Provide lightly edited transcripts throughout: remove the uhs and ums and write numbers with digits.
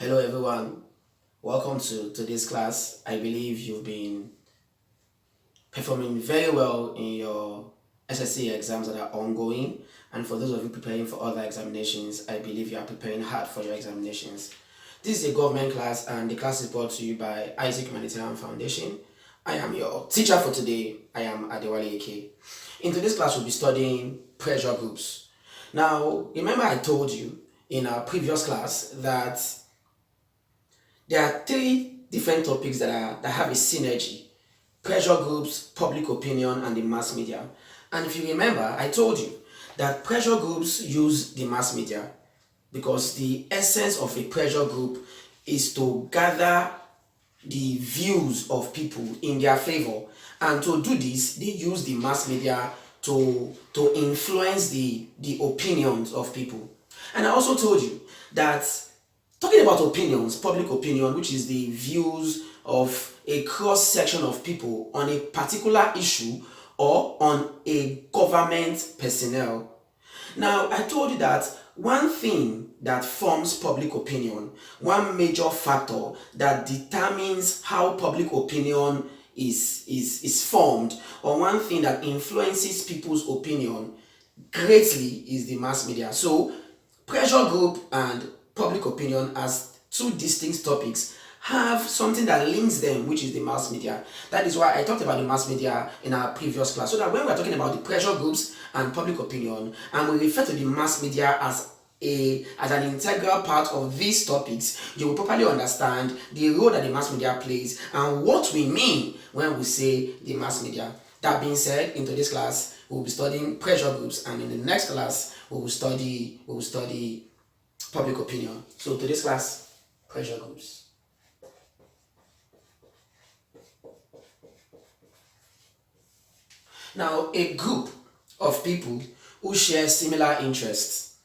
Hello everyone, welcome to today's class. I believe you've been performing very well in your SSC exams that are ongoing, and for those of you preparing for other examinations, I believe you are preparing hard for your examinations. This is a government class and the class is brought to you by Isaac Humanitarian Foundation. I am your teacher for today. I am Adewale Eke. In today's class, we'll be studying pressure groups. Now, remember I told you in our previous class that there are three different topics that have a synergy: pressure groups, public opinion, and the mass media. And if you remember, I told you that pressure groups use the mass media because the essence of a pressure group is to gather the views of people in their favor. And to do this, they use the mass media to influence the opinions of people. And I also told you that talking about opinions, public opinion, which is the views of a cross section of people on a particular issue or on a government personnel. Now, I told you that one thing that forms public opinion, one major factor that determines how public opinion is formed, or one thing that influences people's opinion greatly, is the mass media. So, pressure group and public opinion as two distinct topics have something that links them, which is the mass media. That is why I talked about the mass media in our previous class, so that when we're talking about the pressure groups and public opinion, and we refer to the mass media as an integral part of these topics, you will properly understand the role that the mass media plays and what we mean when we say the mass media. That being said, in today's class, we'll be studying pressure groups, and in the next class, we will study public opinion. So today's class, pressure groups. Now, a group of people who share similar interests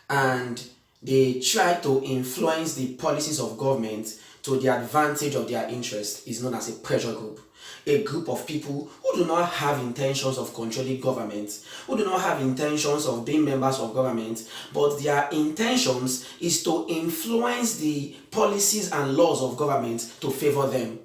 and they try to influence the policies of government to the advantage of their interest is known as a pressure group. A group of people who do not have intentions of controlling government, who do not have intentions of being members of government, but their intentions is to influence the policies and laws of government to favor them.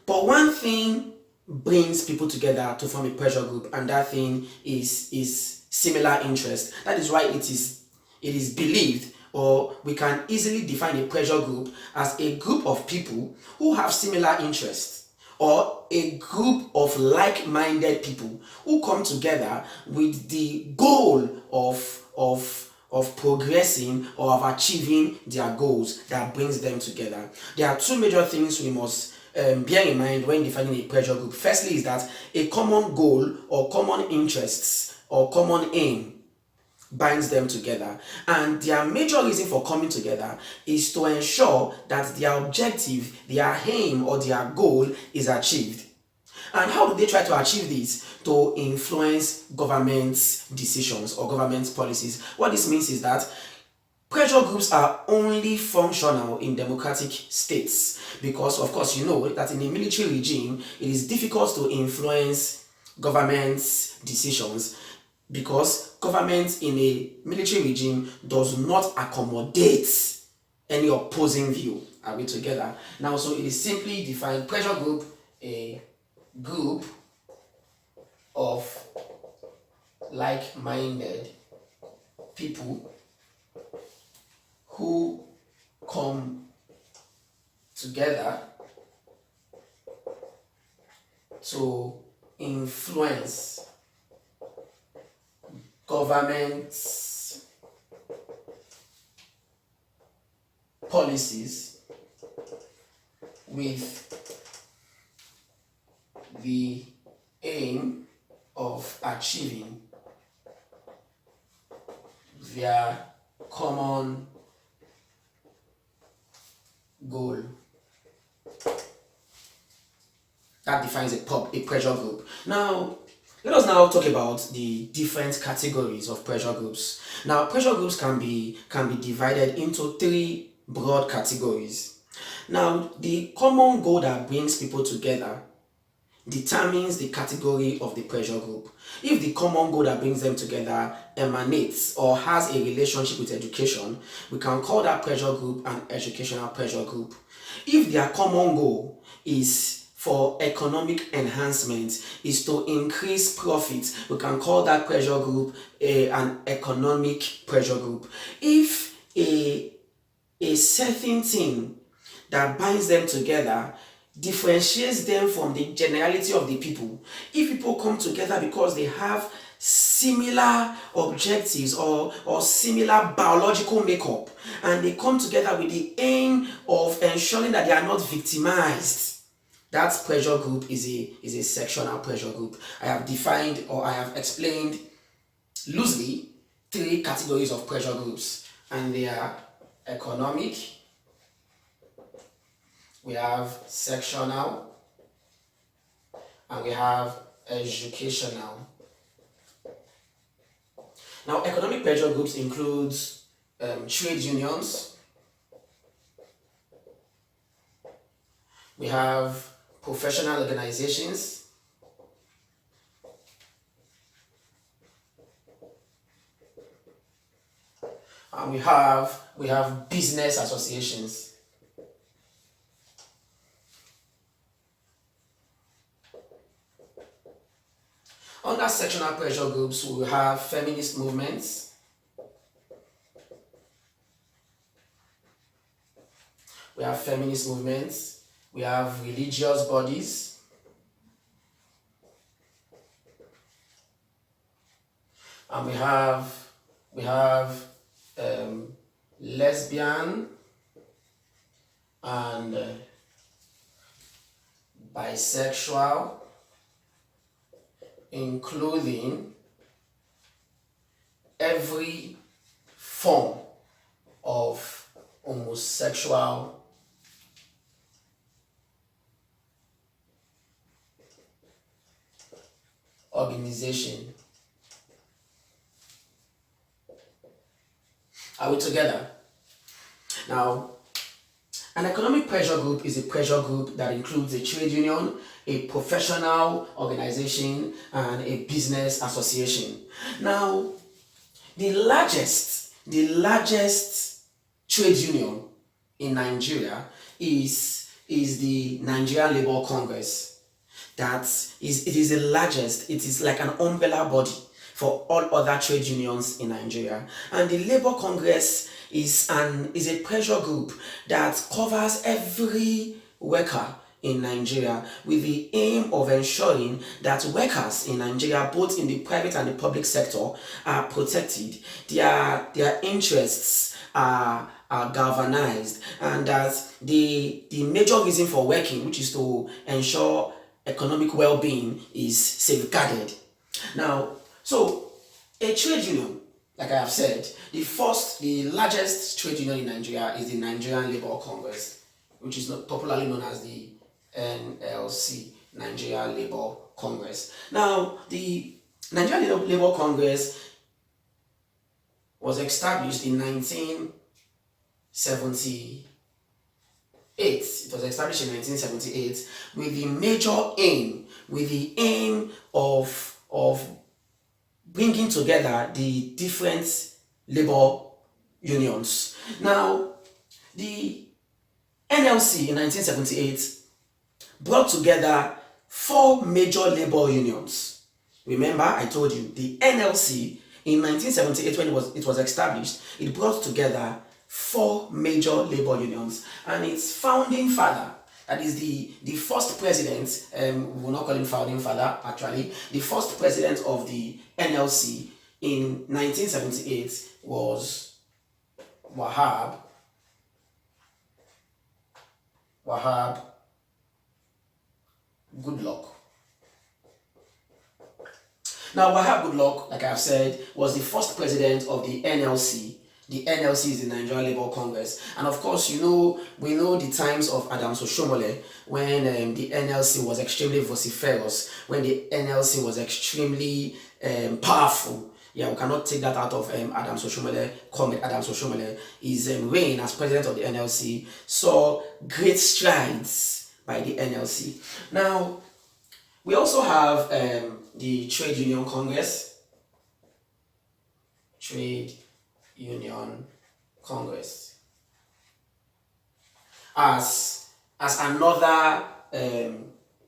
But one thing brings people together to form a pressure group, and that thing is similar interest. That is why it is believed, or we can easily define a pressure group as a group of people who have similar interests, or a group of like-minded people who come together with the goal of progressing or of achieving their goals that brings them together. There are two major things we must bear in mind when defining a pressure group. Firstly is that a common goal or common interests or common aim binds them together, and their major reason for coming together is to ensure that their objective, their aim, or their goal is achieved. And how do they try to achieve this? To influence government's decisions or government's policies. What this means is that pressure groups are only functional in democratic states because, of course, you know that in a military regime, it is difficult to influence government's decisions because government in a military regime does not accommodate any opposing view. Are we together? Now, so it is simply defined pressure group, a group of like-minded people who come together to influence government's policies with the aim of achieving their common goal. That defines a pressure group. Now, let us now talk about the different categories of pressure groups. Now, pressure groups can be divided into three broad categories. Now, the common goal that brings people together determines the category of the pressure group. If the common goal that brings them together emanates or has a relationship with education, we can call that pressure group an educational pressure group. If their common goal is for economic enhancement, is to increase profits, we can call that pressure group an economic pressure group. If a certain thing that binds them together differentiates them from the generality of the people, if people come together because they have similar objectives or similar biological makeup, and they come together with the aim of ensuring that they are not victimized, that pressure group is a sectional pressure group. I have defined, or I have explained loosely, 3 categories of pressure groups, and they are economic, we have sectional, and we have educational. Now, economic pressure groups includes trade unions, we have professional organizations, and we have business associations. Under sectional pressure groups, we will have feminist movements, we have religious bodies, and we have lesbian and bisexual, including every form of homosexual organization. Are we together? Now, an economic pressure group is a pressure group that includes a trade union, a professional organization, and a business association. Now, the largest trade union in Nigeria is the Nigerian Labour Congress. It is the largest. It is like an umbrella body for all other trade unions in Nigeria. And the Labour Congress is a pressure group that covers every worker in Nigeria, with the aim of ensuring that workers in Nigeria, both in the private and the public sector, are protected, their interests are galvanized, and that the major reason for working, which is to ensure economic well-being, is safeguarded. Now, so a trade union, like I have said, the largest trade union in Nigeria is the Nigerian Labour Congress, which is popularly known as the NLC, Nigeria Labour Congress. Now, the Nigerian Labour Congress was established in 1978. It was established in 1978 with the major aim, of bringing together the different labor unions. Now, the NLC in 1978 brought together 4 major labor unions. Remember, I told you, the NLC in 1978, when it was established, it brought together 4 major labor unions, and its founding father, that is the first president, we will not call him founding father, actually, the first president of the NLC in 1978 was Wahab Goodluck. Now, Wahab Goodluck, like I have said, was the first president of the NLC. The NLC is the Nigerian Labour Congress, and of course, we know the times of Adams Oshomole, when the NLC was extremely vociferous, when the NLC was extremely powerful. Yeah, we cannot take that out of Adams Oshomole. Comrade Adams Oshomole, his reign as president of the NLC saw great strides by the NLC. Now, We also have the Trade Union Congress. Trade Union Congress as another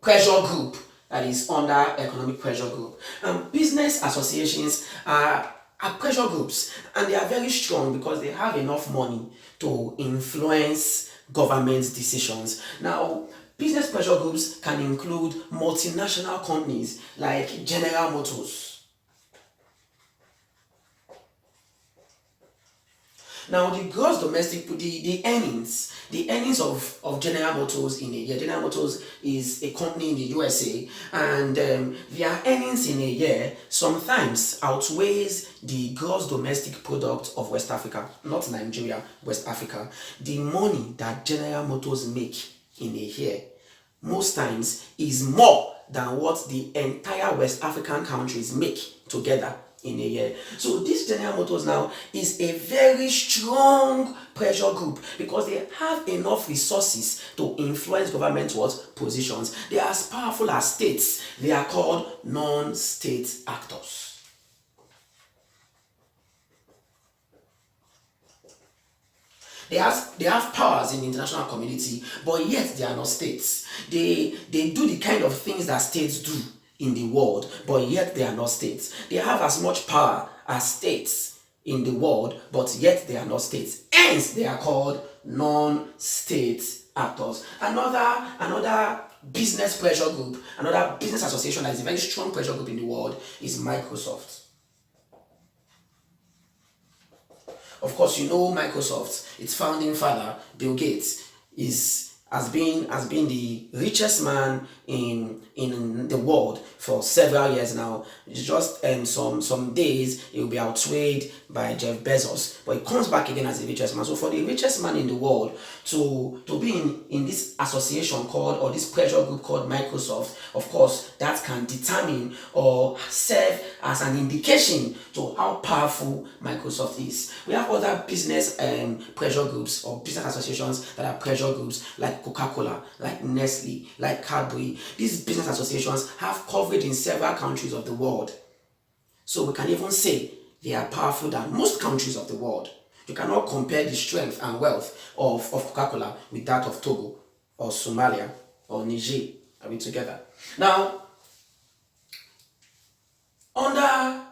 pressure group that is under economic pressure group. Business associations are pressure groups, and they are very strong because they have enough money to influence government decisions. Now, business pressure groups can include multinational companies like General Motors. Now, the gross domestic, the earnings of General Motors in a year. General Motors is a company in the USA, and their earnings in a year sometimes outweighs the gross domestic product of West Africa, not Nigeria, West Africa. The money that General Motors make in a year most times is more than what the entire West African countries make together in a year. So this General Motors now is a very strong pressure group because they have enough resources to influence government positions. They are as powerful as states. They are called non-state actors. They have powers in the international community, but yet they are not states. They do the kind of things that states do in the world, but yet they are not states. They have as much power as states in the world, but yet they are not states. Hence, they are called non-state actors. Another business pressure group, another business association that is a very strong pressure group in the world is Microsoft. Of course, you know Microsoft, its founding father, Bill Gates, has been the richest man in the world for several years now. It's just some days he will be outweighed by Jeff Bezos, but he comes back again as the richest man. So for the richest man in the world to be in this association called, or this pressure group called Microsoft, of course that can determine or serve as an indication to how powerful Microsoft is. We have other business pressure groups or business associations that are pressure groups like Coca-Cola, like Nestle, like Cadbury. These business associations have coverage in several countries of the world. So we can even say they are powerful than most countries of the world. You cannot compare the strength and wealth of Coca-Cola with that of Togo or Somalia or Niger. Are we together? Now, under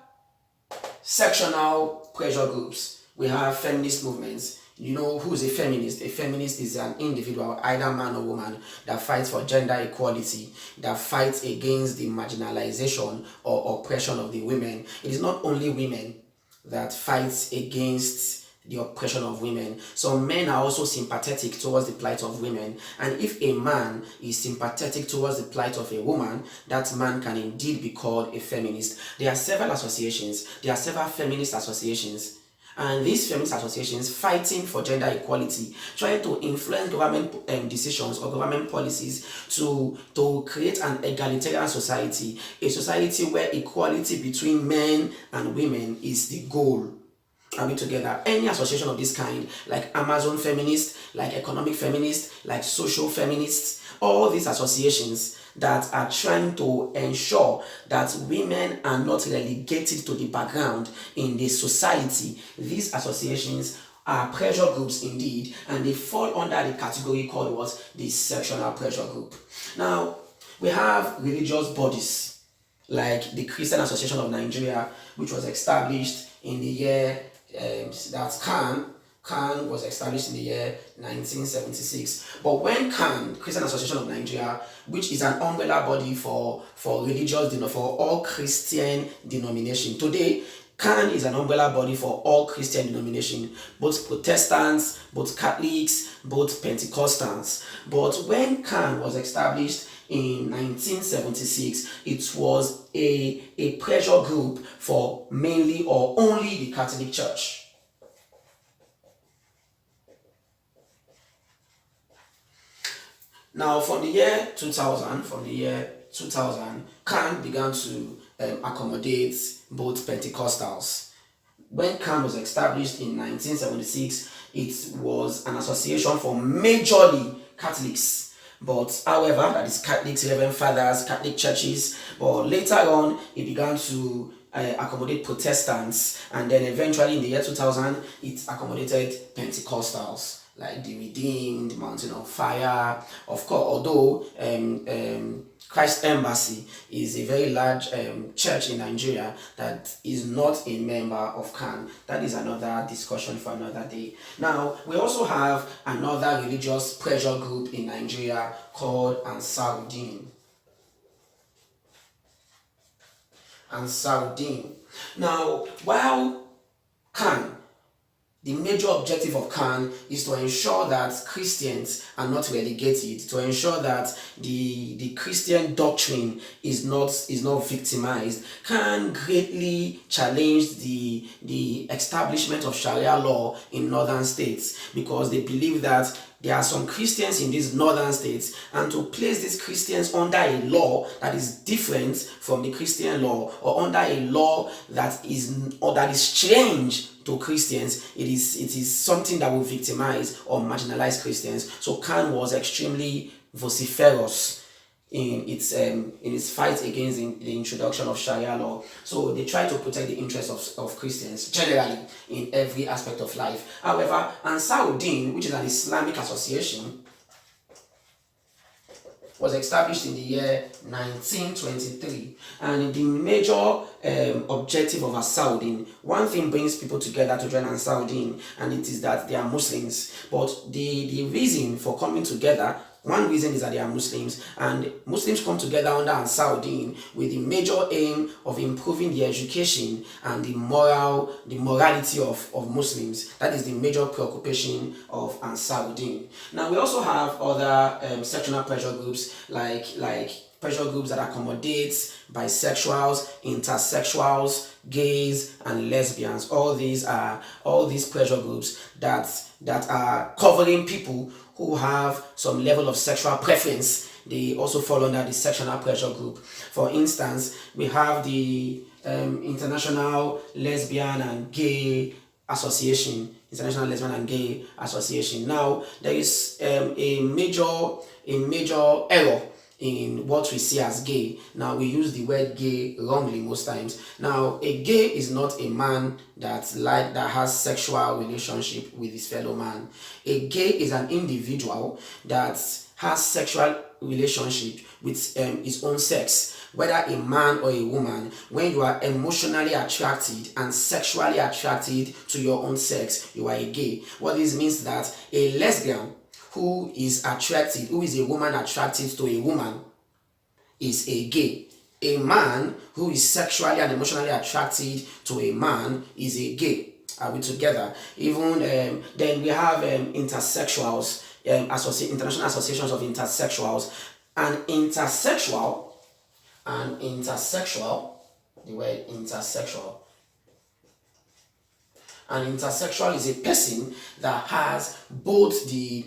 sectional pressure groups, we have feminist movements. You know who is a feminist? A feminist is an individual, either man or woman, that fights for gender equality, that fights against the marginalization or oppression of the women. It is not only women that fights against the oppression of women. Some men are also sympathetic towards the plight of women, and if a man is sympathetic towards the plight of a woman, that man can indeed be called a feminist. There are several associations, there are several feminist associations, and these feminist associations fighting for gender equality, trying to influence government decisions or government policies to create an egalitarian society, a society where equality between men and women is the goal. Are we together? Any association of this kind, like Amazon Feminist, like Economic Feminist, like Social Feminists, all these associations that are trying to ensure that women are not relegated to the background in the society, these associations are pressure groups indeed, and they fall under the category called what? The sectional pressure group. Now, we have religious bodies like the Christian Association of Nigeria, which was established in the year that's CAN was established in the year 1976. But when CAN, Christian Association of Nigeria, which is an umbrella body for all Christian denomination. Today, CAN is an umbrella body for all Christian denomination, both Protestants, both Catholics, both Pentecostals. But when CAN was established in 1976, it was a pressure group for mainly or only the Catholic Church. Now, from the year 2000, CAN began to accommodate both Pentecostals. When CAN was established in 1976, it was an association for majorly Catholics. But however, that is Catholics, Reverend Fathers, Catholic churches. But later on, it began to accommodate Protestants, and then eventually in the year 2000, it accommodated Pentecostals like the Redeemed, Mountain of Fire. Of course, although Christ Embassy is a very large church in Nigeria that is not a member of CAN. That is another discussion for another day. Now, we also have another religious pressure group in Nigeria called Ansarudeen. Now, while CAN, the major objective of CAN is to ensure that Christians are not relegated, to ensure that the Christian doctrine is not victimized. CAN greatly challenged the establishment of Sharia law in northern states because they believe that there are some Christians in these northern states, and to place these Christians under a law that is different from the Christian law, or under a law that is strange to Christians, it is something that will victimize or marginalize Christians. So CAN was extremely vociferous in its fight against the introduction of Sharia law. So they try to protect the interests of Christians generally in every aspect of life. However, Ansarudeen, which is an Islamic association, was established in the year 1923, and the major objective of Ansarudeen, one thing brings people together to join Ansarudeen, and it is that they are Muslims. But the reason for coming together, one reason is that they are Muslims, and Muslims come together under Ansarudeen with the major aim of improving the education and the morality of Muslims. That is the major preoccupation of Ansarudeen. Now, we also have other sectional pressure groups like pressure groups that accommodate bisexuals, intersexuals, gays, and lesbians. All these pressure groups that are covering people who have some level of sexual preference. They also fall under the sectional pressure group. For instance, we have the International Lesbian and Gay Association. International Lesbian and Gay Association. Now, there is a major error in what we see as gay. Now, we use the word gay wrongly most times. Now, a gay is not a man that has sexual relationship with his fellow man. A gay is an individual that has sexual relationship with his own sex, whether a man or a woman. When you are emotionally attracted and sexually attracted to your own sex, you are a gay. What this means that a lesbian who is a woman attracted to a woman, is a gay. A man who is sexually and emotionally attracted to a man is a gay. Are we together? Even then we have intersexuals, international associations of intersexuals, and intersexual, the word intersexual. An intersexual is a person that has both the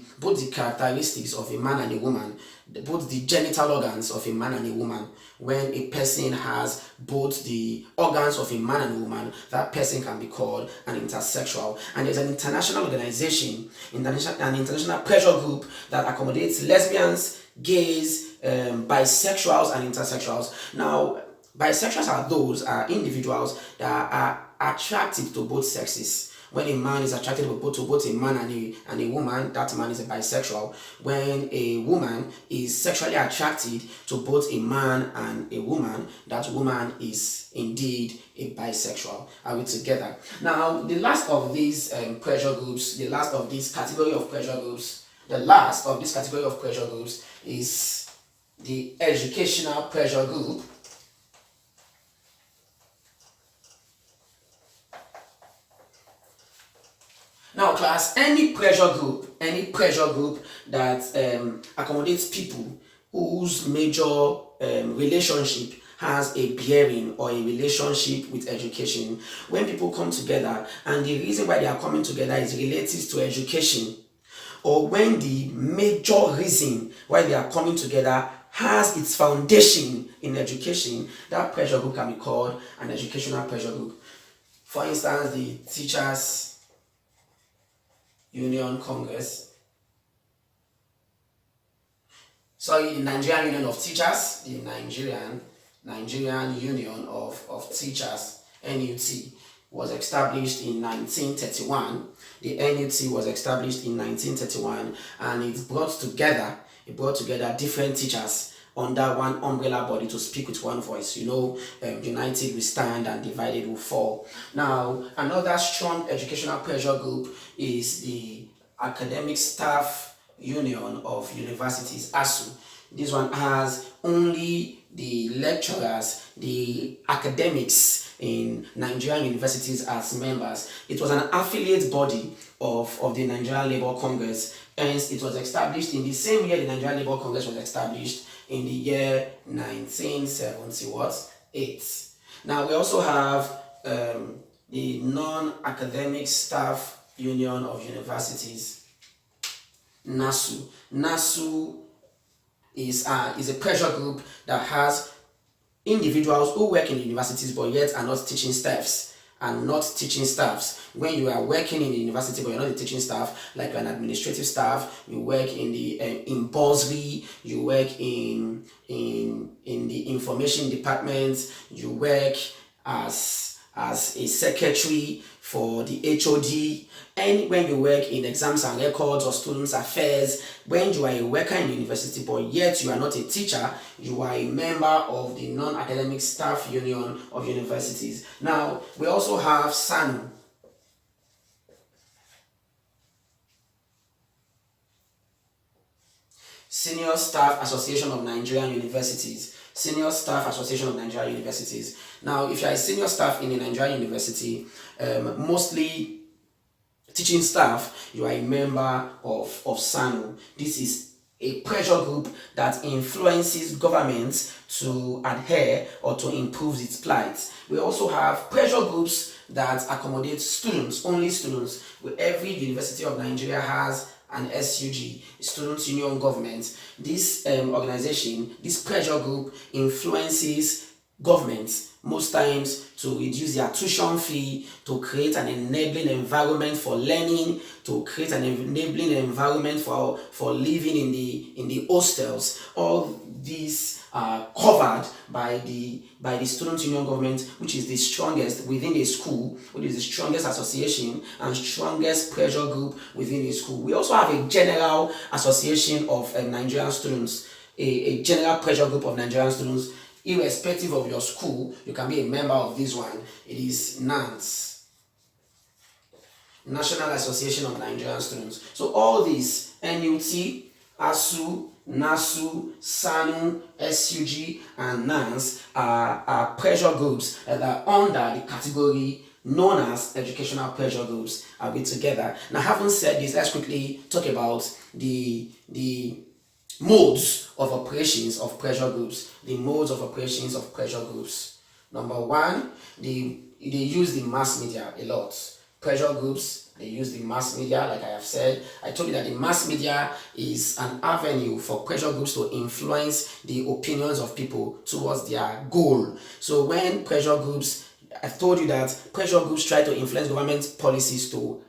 characteristics of a man and a woman, both the genital organs of a man and a woman. When a person has both the organs of a man and a woman, that person can be called an intersexual. And there's an international organization, an international pressure group that accommodates lesbians, gays, bisexuals, and intersexuals. Now, bisexuals are individuals that are attracted to both sexes. When a man is attracted to both a man and a woman, that man is a bisexual. When a woman is sexually attracted to both a man and a woman, that woman is indeed a bisexual. Are we together? Now, the last of these pressure groups, the last of this category of pressure groups is the educational pressure group. Now, class, any pressure group that accommodates people whose major relationship has a bearing or a relationship with education. When people come together and the reason why they are coming together is related to education, or when the major reason why they are coming together has its foundation in education, that pressure group can be called an educational pressure group. For instance, the Teachers Union Congress, sorry, the Nigerian Union of Teachers, the Nigerian Union of Teachers, NUT, was established in 1931. The NUT was established in 1931, and it brought together different teachers under one umbrella body to speak with one voice. United we stand and divided we fall. Now, another strong educational pressure group is the Academic Staff Union of Universities, ASU. This one has only the lecturers, the academics in Nigerian universities as members. It was an affiliate body of the Nigerian Labour Congress. Hence, it was established in the same year the Nigerian Labour Congress was established, in the year 1978. Now, we also have the Non-Academic Staff Union of Universities, NASU. NASU is a pressure group that has individuals who work in the universities but yet are not teaching staffs. When you are working in the university but you're not a teaching staff, like you're an administrative staff, you work in the in bursary, you work in the information department, you work as a secretary for the HOD, and when you work in exams and records or students affairs, when you are a worker in the university but yet you are not a teacher, you are a member of the Non-Academic Staff Union of Universities. Now, we also have SANU. Senior Staff Association of Nigerian Universities. Senior Staff Association of Nigerian Universities. Now, if you are a senior staff in a Nigerian university, mostly teaching staff, you are a member of SANU. This is a pressure group that influences governments to adhere or to improve its plight. We also have pressure groups that accommodate students, only students. Every University of Nigeria has an SUG, Students Union Government. This organization, this pressure group, influences governments most times to reduce their tuition fee, to create an enabling environment for learning, to create an enabling environment for living in the hostels. All these are covered by the Student Union Government, which is the strongest within the school, which is the strongest association and strongest pressure group within the school. We also have a general association of Nigerian students, a general pressure group of Nigerian students. Irrespective of your school, you can be a member of this one. It is NANS, National Association of Nigerian Students. So all these, NUT, ASU, NASU, SANU, SUG, and NANS are pressure groups that are under the category known as educational pressure groups. Are we together? Now, having said this, let's quickly talk about the modes of operations of pressure groups. The modes of operations of pressure groups. Number one, they use the mass media a lot. Pressure groups, they use the mass media, like I have said. I told you that the mass media is an avenue for pressure groups to influence the opinions of people towards their goal. So when pressure groups, I've told you that pressure groups try to influence government policies to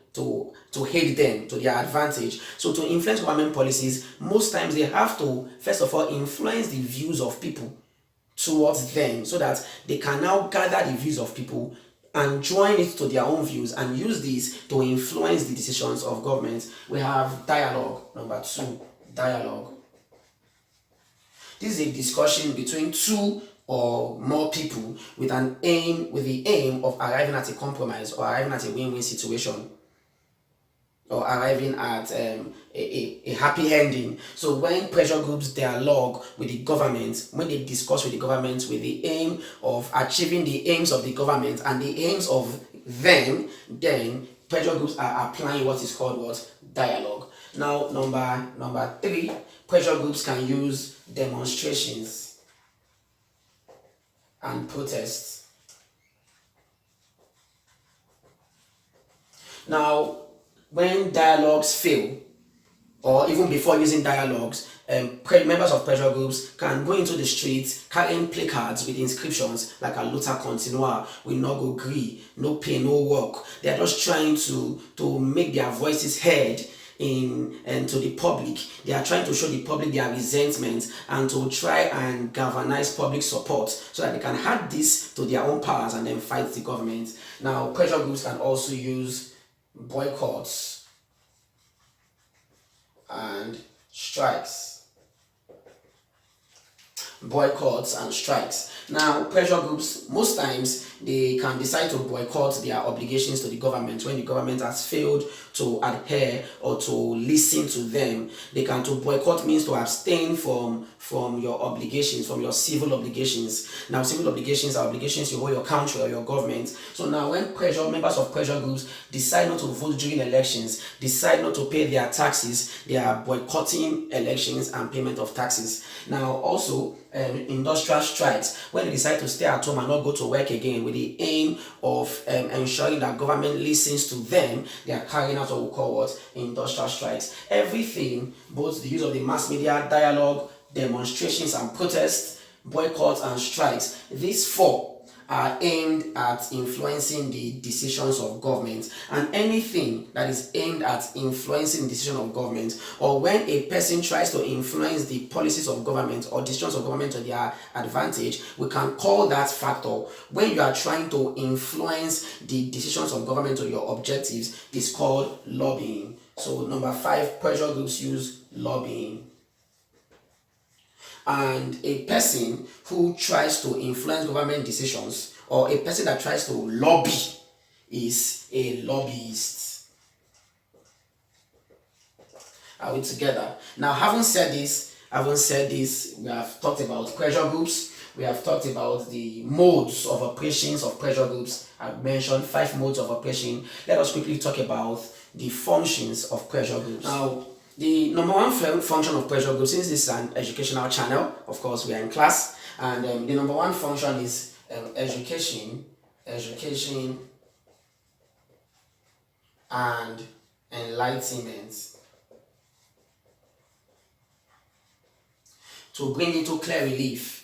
aid them to their advantage. So to influence government policies, most times they have to, first of all, influence the views of people towards them so that they can now gather the views of people and join it to their own views and use this to influence the decisions of government. We have dialogue. Number two, dialogue. This is a discussion between two or more people with the aim of arriving at a compromise or arriving at a win-win situation, or arriving at a happy ending. So when pressure groups dialogue with the government, when they discuss with the government with the aim of achieving the aims of the government and the aims of them, then pressure groups are applying what is called dialogue. Now, number three, pressure groups can use demonstrations and protests. Now, when dialogues fail, or even before using dialogues, members of pressure groups can go into the streets carrying placards with inscriptions like a luta continua, we no go gree, no pay, no work. They are just trying to make their voices heard to the public. They are trying to show the public their resentment and to try and galvanize public support so that they can add this to their own powers and then fight the government. Now, pressure groups can also use boycotts and strikes. Boycotts and strikes. Now, pressure groups, most times they can decide to boycott their obligations to the government when the government has failed to adhere or to listen to them. They can, to boycott means to abstain from your obligations, from your civil obligations. Now, civil obligations are obligations you owe your country or your government. So now when members of pressure groups decide not to vote during elections, decide not to pay their taxes, they are boycotting elections and payment of taxes. Now, also industrial strikes, when they decide to stay at home and not go to work again with the aim of ensuring that government listens to them, they are carrying out what we call what? Industrial strikes. Everything, both the use of the mass media, dialogue, demonstrations and protests, boycotts and strikes, these four are aimed at influencing the decisions of government. And anything that is aimed at influencing the decision of government, or when a person tries to influence the policies of government or decisions of government to their advantage, we can call that factor. When you are trying to influence the decisions of government or your objectives, is called lobbying. So number 5, pressure groups use lobbying. And a person who tries to influence government decisions, or a person that tries to lobby, is a lobbyist. Are we together? Now, having said this, we have talked about pressure groups. We have talked about the modes of operations of pressure groups. I've mentioned 5 modes of operation. Let us quickly talk about the functions of pressure groups. Now, the number one function of pressure groups, since this is an educational channel, of course we are in class, and the number one function is education and enlightenment. To bring into clear relief,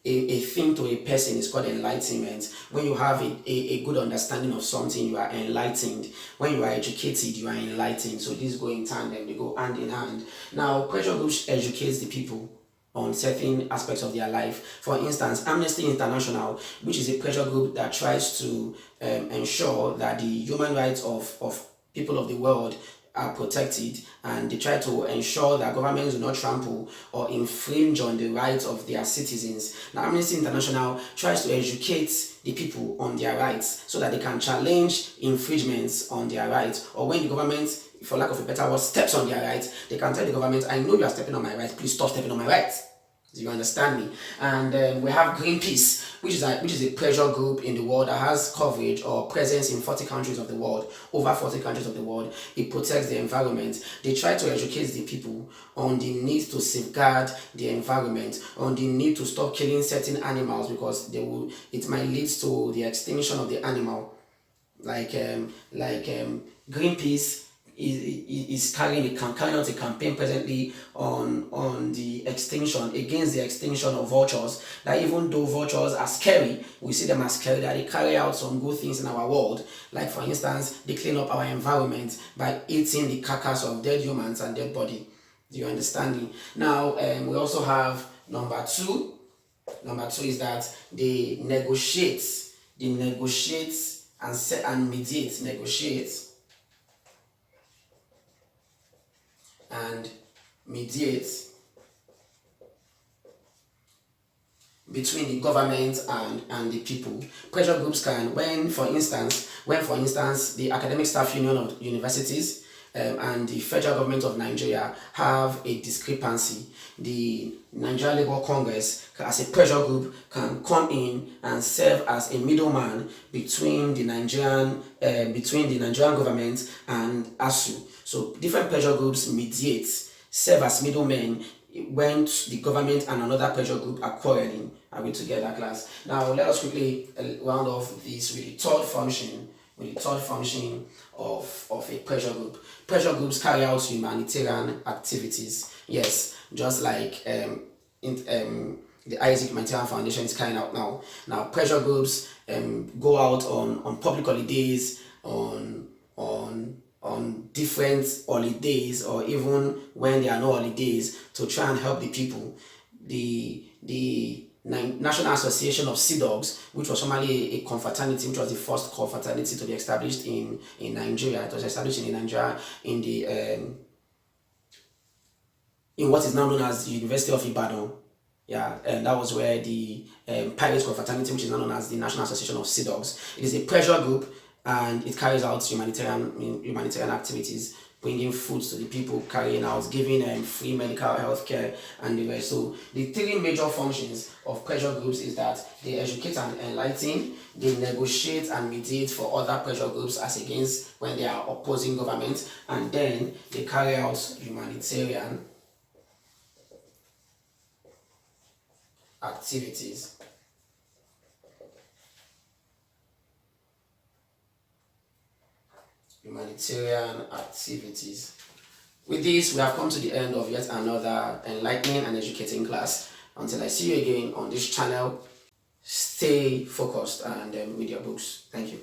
a thing to a person is called enlightenment. When you have a good understanding of something, you are enlightened. When you are educated, you are enlightened. So these go in tandem, they go hand in hand. Now, pressure groups educates the people on certain aspects of their life. For instance, Amnesty International, which is a pressure group that tries to ensure that the human rights of people of the world are protected, and they try to ensure that governments do not trample or infringe on the rights of their citizens. Now, Amnesty International tries to educate the people on their rights so that they can challenge infringements on their rights, or when the government, for lack of a better word, steps on their rights, they can tell the government, I know you are stepping on my rights, please stop stepping on my rights. Do you understand me? And we have Greenpeace, which is a pressure group in the world that has coverage or presence in 40 countries of the world, over 40 countries of the world. It protects the environment. They try to educate the people on the need to safeguard the environment, on the need to stop killing certain animals because it might lead to the extinction of the animal. Like Greenpeace is carrying out a campaign presently on the extinction, against the extinction of vultures. That even though vultures are scary, we see them as scary, that they carry out some good things in our world. Like for instance, they clean up our environment by eating the carcass of dead humans and dead body. Do you understand me? Now, we also have number 2. Number 2 is that they negotiate and mediate. And mediate between the government and the people. Pressure groups can, when for instance the academic staff union of universities and the federal government of Nigeria have a discrepancy, the Nigerian Labour Congress, as a pressure group, can come in and serve as a middleman between the Nigerian government and ASU. So different pressure groups mediate, serve as middlemen when the government and another pressure group are quarreling. Are we together, class? Now let us quickly round off this with the third function of a pressure group. Pressure groups carry out humanitarian activities. Yes, just like the Isaac Humanitarian Foundation is carrying out now. Now, pressure groups go out on public holidays, on different holidays, or even when there are no holidays, to try and help the people. The National Association of Sea Dogs, which was formerly a confraternity, which was the first confraternity to be established in Nigeria. It was established in Nigeria in the in what is now known as the University of Ibadan. Yeah, and that was where the Pirates Confraternity, which is now known as the National Association of Sea Dogs. It is a pressure group, and it carries out humanitarian activities, bringing food to the people, carrying out, giving free medical health care, and the rest. So the three major functions of pressure groups is that they educate and enlighten, they negotiate and mediate for other pressure groups as against when they are opposing government, and then they carry out humanitarian activities. With this, we have come to the end of yet another enlightening and educating class. Until I see you again on this channel, stay focused and read your books. Thank you.